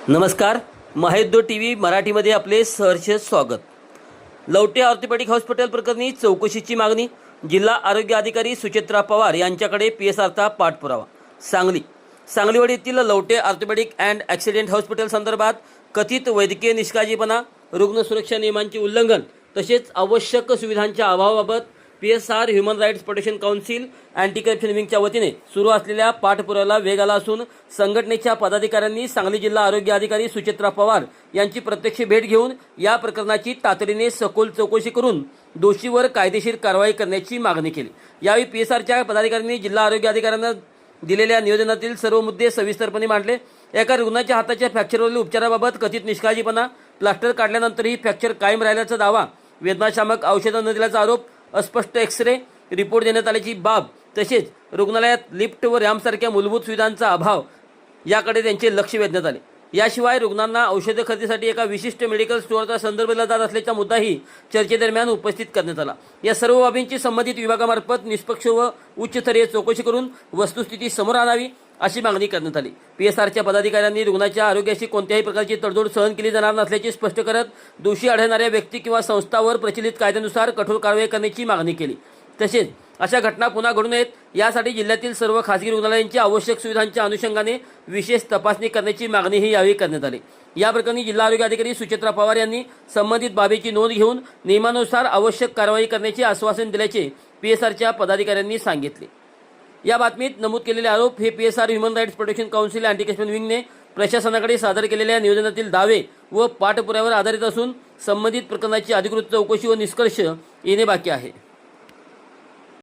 नमस्कार, महायुद्ध टीव्ही मराठीमध्ये आपले सहर्ष स्वागत। लवटे ऑर्थोपेडिक हॉस्पिटल प्रकरणी चौकशीची मागणी, जिल्हा आरोग्य अधिकारी सुचित्रा पवार यांच्याकडे पीएसआरचा पाठपुरावा। सांगलीवाडी येथील Lavate orthopaedic and accident hospital संदर्भात कथित वैद्यकीय निष्काळजीपणा, रुग्ण सुरक्षा नियमांचे उल्लंघन तसेच आवश्यक सुविधांच्या अभावाबाबत PSR human rights protection council anti corruption विंगच्या वतीने सुरू असलेल्या पाठपुराव्याला वेग आला असून संघटनेच्या पदाधिकाऱ्यांनी सांगली जिल्हा आरोग्य अधिकारी सुचित्रा पवार यांची प्रत्यक्ष भेट घेऊन या प्रकरणाची तातडीने सखोल चौकशी करून दोषीवर कायदेशीर कारवाई करण्याची मागणी केली। यावेळी पीएसआरच्या पदाधिकाऱ्यांनी जिल्हा आरोग्य अधिकाऱ्यांना दिलेल्या निवेदनातील सर्व मुद्दे सविस्तरपणे मांडले। एका रुग्णाच्या हाताच्या फ्रॅक्चरवरील उपचाराबाबत कथित निष्काळजीपणा, प्लास्टर काढल्यानंतरही फ्रॅक्चर कायम राहिल्याचा दावा, वेदनाशामक औषधं न दिल्याचा आरोप, अस्पष्ट एक्स-रे रिपोर्ट देण्यात आल्याची बाब तसेच रुग्णालयात लिफ्ट व रॅम्पसारख्या मूलभूत सुविधांचा अभाव याकडे त्यांचे लक्ष वेधण्यात आले। याशिवाय रुग्णांना औषध खरेदीसाठी एका विशिष्ट मेडिकल स्टोअरचा संदर्भ दिला जात असल्याचा मुद्दाही चर्चेदरम्यान उपस्थित करण्यात आला। या सर्व बाबींची संबंधित विभागामार्फत निष्पक्ष व उच्चस्तरीय चौकशी करून वस्तुस्थिती समोर आणावी अशी मागणी करण्यात आली। पीएसआरच्या पदाधिकाऱ्यांनी रुग्णाच्या आरोग्याशी कोणत्याही प्रकारची तडजोड सहन केली जाणार नसल्याचे स्पष्ट करत दोषी आढळणाऱ्या व्यक्ती किंवा संस्थांवर प्रचलित कायद्यानुसार कठोर कारवाई करण्याची मागणी केली। तसेच अशा घटना पुन्हा घडू नयेत यासाठी जिल्ह्यातील सर्व खासगी रुग्णालयांची आवश्यक सुविधांच्या अनुषंगाने विशेष तपासणी करण्याची मागणीही यावेळी करण्यात आली। या प्रकरणी जिल्हा आरोग्य अधिकारी सुचित्रा पवार यांनी संबंधित बाबीची नोंद घेऊन नियमानुसार आवश्यक कारवाई करण्याचे आश्वासन दिल्याचे पीएसआरच्या पदाधिकाऱ्यांनी सांगितले। या बातमीत नमूद केलेले आरोप हे PSR human rights protection council anti corruption विंगने प्रशासनाकडे सादर केलेल्या निवेदनातील दावे व पाठपुराव्यावर आधारित असून संबंधित प्रकरणाची अधिकृत चौकशी व निष्कर्ष येणे बाकी आहे।